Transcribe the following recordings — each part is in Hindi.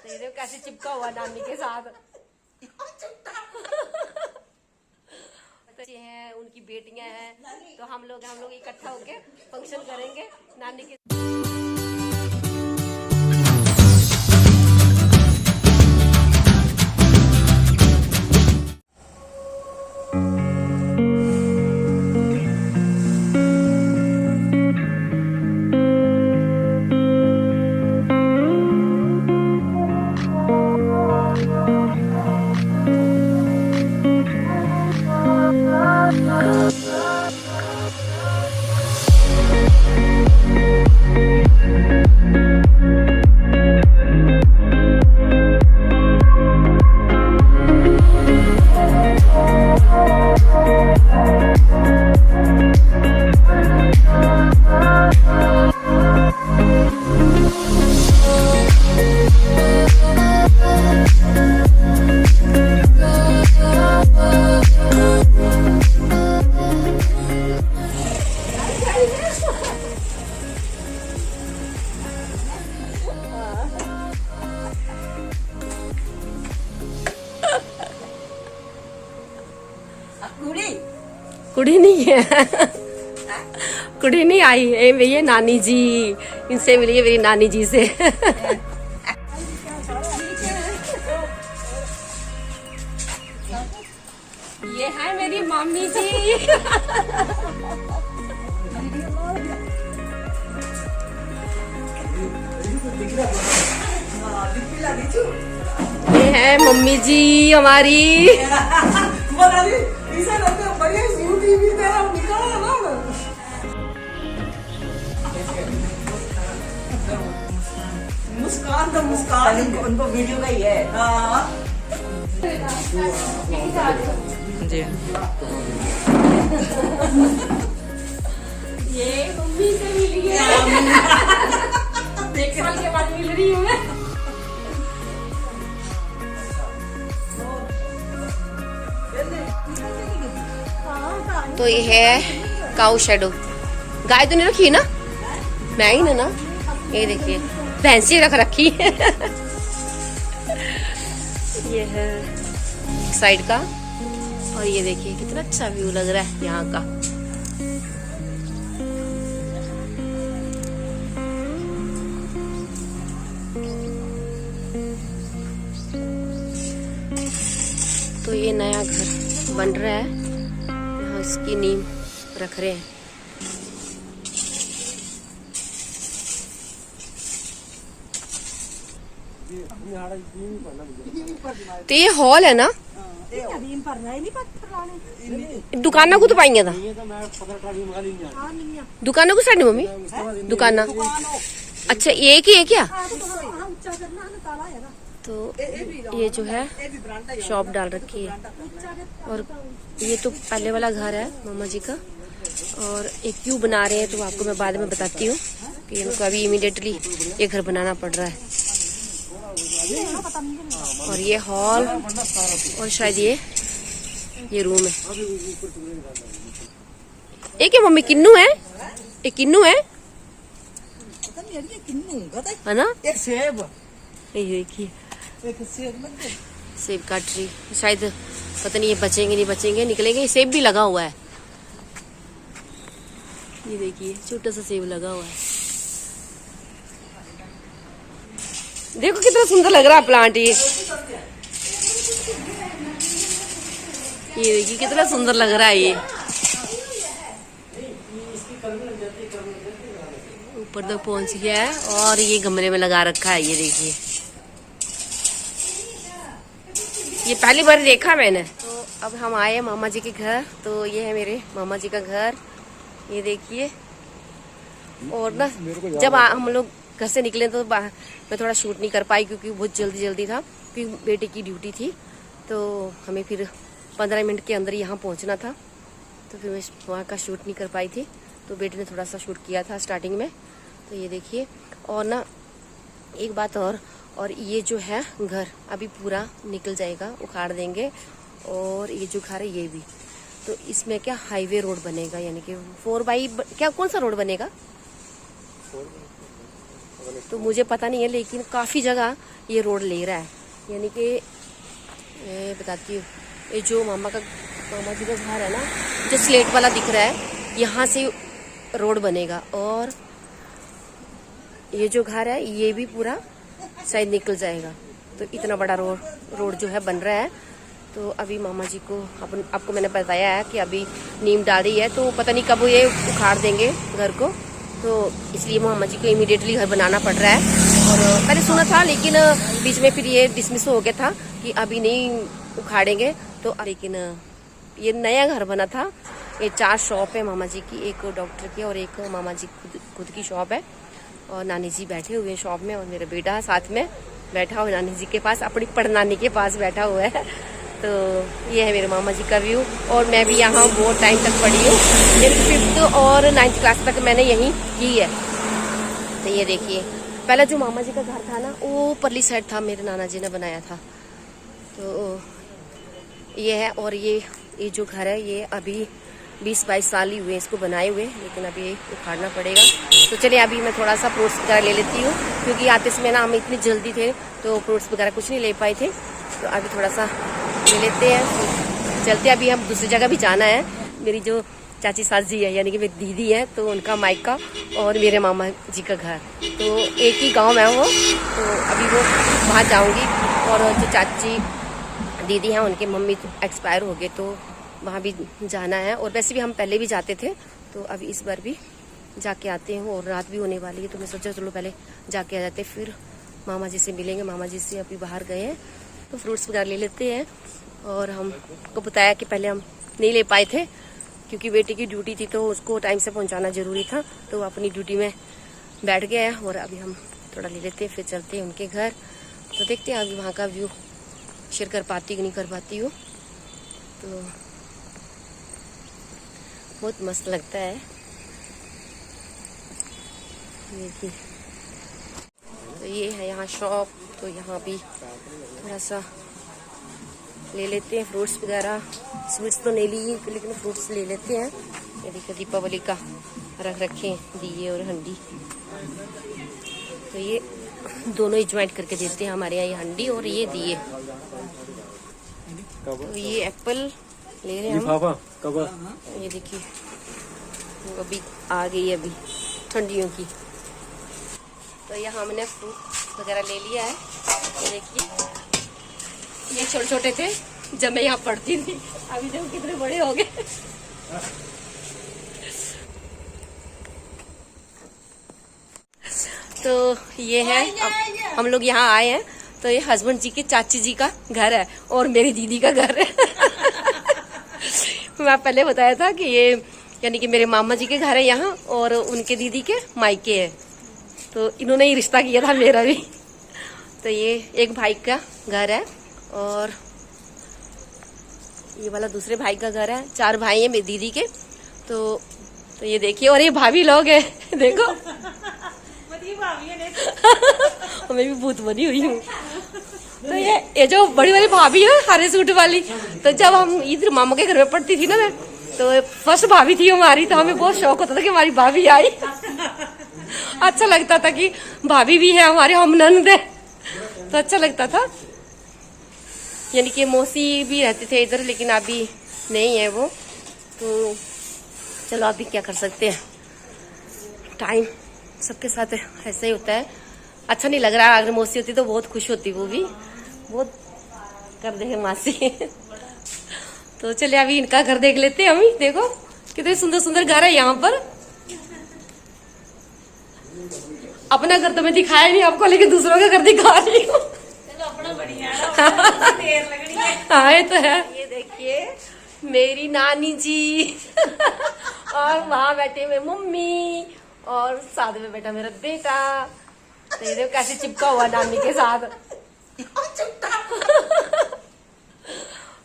तो ये देखो कैसे चिपका हुआ नानी के साथ। बच्चे हैं, उनकी बेटियां हैं, तो हम लोग इकट्ठा होके फंक्शन करेंगे नानी के। कुड़ी नहीं है, कुड़ी नहीं आई है, ये नानी जी, इनसे मिली है मेरी नानी जी से। ये है मेरी मम्मी जी। ये है मम्मी जी हमारी। मुस्कान तो मुस्कान उनको वीडियो का ही है। हाँ जी। ये मम्मी से मिली है। 1 साल के बाद मिल रही हूँ मैं। तो ये है काऊ शेडो। गाय तो नहीं रखी ना, मैं ही ना। ये देखिए भैंसी रख रखी है। ये है साइड का, और ये देखिए कितना अच्छा व्यू लग रहा है यहाँ का। तो ये नया घर बन रहा है, यहाँ इसकी नींव रख रहे हैं। तो ये हॉल है ना, दुकानों को तो पाएंगे था, दुकानों को साइड मम्मी दुकाना। अच्छा एक ही है क्या? तो ये जो है शॉप डाल रखी है, और ये तो पहले वाला घर है मामा जी का, और एक क्यों बना रहे हैं तो आपको मैं बाद में बताती हूँ कि इनको अभी इमीडिएटली ये घर बनाना पड़ रहा है। और ये हॉल, और शायद ये रूम है। एक क्या मम्मी किन्नू है, एक किन्नू है ना। एक सेब, ये देखिए सेब का ट्री, शायद पता नहीं ये बचेंगे नहीं बचेंगे, निकलेंगे। सेब भी लगा हुआ है, ये देखिए छोटा सा सेब लगा हुआ है। देखो कितना सुंदर लग रहा है प्लांट। ये देखिए कितना सुंदर लग रहा है। ये ऊपर तक पहुंच गया है, और ये गमले में लगा रखा है। ये देखिए, ये पहली बार देखा मैंने। तो अब हम आए मामा जी के घर, तो ये है मेरे मामा जी का घर, ये देखिए। और ना जब हम लोग घर से निकले तो मैं थोड़ा शूट नहीं कर पाई, क्योंकि बहुत जल्दी था, क्योंकि बेटे की ड्यूटी थी, तो हमें फिर 15 मिनट के अंदर यहाँ पहुँचना था, तो फिर मैं वहाँ का शूट नहीं कर पाई थी। तो बेटे ने थोड़ा सा शूट किया था स्टार्टिंग में। तो ये देखिए, और ना एक बात और ये जो है घर अभी पूरा निकल जाएगा, उखाड़ देंगे। और ये जो घर है ये भी, तो इसमें क्या हाईवे रोड बनेगा, यानी कि 4x क्या कौन सा रोड बनेगा? तो मुझे पता नहीं है, लेकिन काफ़ी जगह ये रोड ले रहा है। यानी कि बताती हूँ, ये जो मामा जी का घर है ना, जो स्लेट वाला दिख रहा है, यहाँ से रोड बनेगा और ये जो घर है ये भी पूरा शायद निकल जाएगा। तो इतना बड़ा रोड जो है बन रहा है। तो अभी मामा जी को आपको मैंने बताया है कि अभी नीम डाल रही है, तो पता नहीं कब ये उखाड़ देंगे घर को, तो इसलिए मामा जी को इमीडिएटली घर बनाना पड़ रहा है। और मैंने सुना था, लेकिन बीच में फिर ये डिसमिस हो गया था कि अभी नहीं उखाड़ेंगे। तो लेकिन ये नया घर बना था। ये 4 शॉप है मामा जी की, एक डॉक्टर की और एक मामा जी खुद की शॉप है। और नानी जी बैठे हुए हैं शॉप में, और मेरा बेटा साथ में बैठा हुआ नानी जी के पास, अपनी पड़नानी के पास बैठा हुआ है। तो ये है मेरे मामा जी का व्यू। और मैं भी यहाँ बहुत टाइम तक पढ़ी हूँ, मेरी 5th और 9th क्लास तक मैंने यहीं की है। तो ये देखिए, पहला जो मामा जी का घर था ना, वो परली साइड था, मेरे नाना जी ने बनाया था। तो ये है। और ये जो घर है ये अभी 20-22 साल ही हुए इसको बनाए हुए, लेकिन अभी उखाड़ना पड़ेगा। तो चलिए अभी मैं थोड़ा सा फ्रूट्स वगैरह ले लेती हूँ, क्योंकि आते समय ना हम इतनी जल्दी थे तो फ्रूट्स वगैरह कुछ नहीं ले पाए थे। तो अभी थोड़ा सा ले लेते हैं, चलते। अभी हम दूसरी जगह भी जाना है। मेरी जो चाची सास जी है, यानी कि मेरी दीदी है, तो उनका मायका और मेरे मामा जी का घर तो एक ही गाँव है वो। तो अभी वो वहाँ जाऊँगी। और जो चाची दीदी हैं उनके मम्मी एक्सपायर हो गए, तो वहाँ भी जाना है। और वैसे भी हम पहले भी जाते थे, तो अभी इस बार भी जाके आते हैं। और रात भी होने वाली है, तो मैं सोचा चलो पहले जाके आ जाते, फिर मामा जी से मिलेंगे। मामा जी से अभी बाहर गए हैं, तो फ्रूट्स वगैरह ले लेते हैं। और हमको बताया कि पहले हम नहीं ले पाए थे, क्योंकि बेटे की ड्यूटी थी, तो उसको टाइम से पहुँचाना ज़रूरी था, तो वो अपनी ड्यूटी में बैठ गया है। और अभी हम थोड़ा ले लेते हैं, फिर चलते हैं उनके घर। तो देखते हैं अभी वहाँ का व्यू शेयर कर पाती कि नहीं कर पाती हूँ। तो बहुत मस्त लगता है। देखिए, तो ये है यहाँ शॉप, तो यहाँ भी थोड़ा सा ले लेते हैं फ्रूट्स वगैरह। स्वीट्स तो नहीं ली, लेकिन फ्रूट्स ले लेते हैं। ये देखिए, दीपावली का रख रखे हैं दिए और हंडी, तो ये दोनों ही ज्वाइंट करके देते हैं हमारे यहाँ, ये हंडी और ये दिए। तो ये एप्पल ले रहे हैं हम। ये देखिए, वो अभी आ गई अभी ठंडियों की। तो यहाँ हमने फ्रूट वगैरह ले लिया है। ये देखिए, ये छोटे छोटे थे जब मैं यहाँ पढ़ती थी, अभी देखो कितने बड़े हो गए। तो ये है, अब हम लोग यहाँ आए हैं। तो ये हस्बैंड जी के चाची जी का घर है और मेरी दीदी का घर है। मैं पहले बताया था कि ये यानी कि मेरे मामा जी के घर है यहाँ, और उनके दीदी के मायके है। तो इन्होंने ही रिश्ता किया था मेरा भी। तो ये एक भाई का घर है, और ये वाला दूसरे भाई का घर है। 4 भाई हैं मेरी दीदी के। तो ये देखिए, और ये भाभी लोग हैं देखो। मैं भी भूत बनी हुई हूँ। तो ये जो बड़ी वाली भाभी है हरे सूट वाली, तो जब हम इधर मामा के घर में पढ़ती थी ना मैं, तो फर्स्ट भाभी थी हमारी, तो हमें बहुत शौक होता था कि हमारी भाभी आई। अच्छा लगता था कि भाभी भी है हमारे, हम ननद है, तो अच्छा लगता था। यानी कि मौसी भी रहते थे इधर, लेकिन अभी नहीं है वो। तो चलो अभी क्या कर सकते हैं, टाइम सबके साथ ऐसा ही होता है। अच्छा नहीं लग रहा, अगर मौसी होती तो बहुत खुश होती, वो भी बहुत कर दे मासी। तो चलिए अभी इनका घर देख लेते हैं। अभी देखो कितने सुंदर सुंदर घर है यहाँ पर। अपना घर तो मैं दिखाया नहीं आपको, लेकिन दूसरों का घर दिखा रही हूँ। अपना बढ़िया है। हाँ ये तो है। ये देखिए मेरी नानी जी और वहाँ बैठे हुए मम्मी, और साथ में बैठा मेरा बेटा। तो ये देखो कैसे चिपका हुआ नानी के साथ।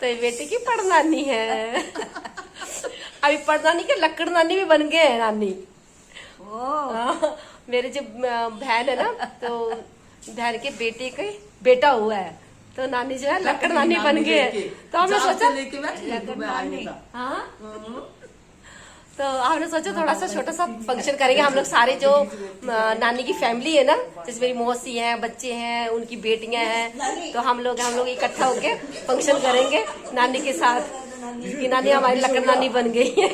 तो ये बेटे की पड़नानी है। अभी पड़नानी के लक्कड़ नानी भी बन गए हैं नानी। मेरे जो बहन है ना, तो बहन के बेटे के बेटा हुआ है, तो नानी जो है लक्कड़ नानी बन गए। तो हमने सोचा, हाँ तो हमने सोचा थोड़ा सा छोटा सा फंक्शन करेंगे। हम लोग सारे जो नानी की फैमिली है ना, जैसे मेरी मौसी है, बच्चे हैं, उनकी बेटियां हैं, तो हम लोग इकट्ठा होके फंक्शन करेंगे नानी के साथ। कि नानी हमारी लकड़ नानी बन गई है।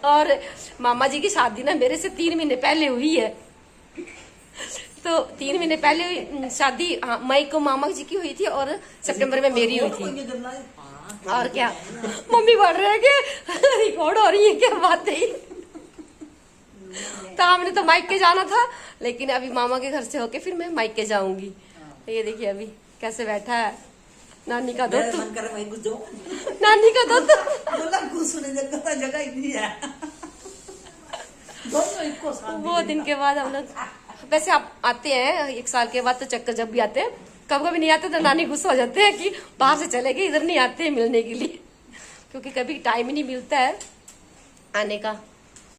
और मामा जी की शादी ना मेरे से 3 महीने पहले हुई है। तो 3 महीने पहले शादी मई को मामा जी की हुई थी और सितंबर में मेरी हुई थी। और क्या मम्मी बढ़ रहे हैं कि रिकॉर्ड हो रही है क्या बात है। तो हमने तो माइक के जाना था, लेकिन अभी मामा के घर से होके फिर मैं माइक के जाऊंगी। तो ये देखिए अभी कैसे बैठा है नानी का दूध। नानी का दूध जगह इतनी है। वो दिन के बाद हम लोग वैसे आप आते हैं 1 साल के बाद, तो चक्कर जब भी आते हैं, कभी कभी नहीं आते तो नानी गुस्सा हो जाते हैं कि बाहर से चले गए, इधर नहीं आते हैं मिलने के लिए, क्योंकि कभी टाइम ही नहीं मिलता है आने का।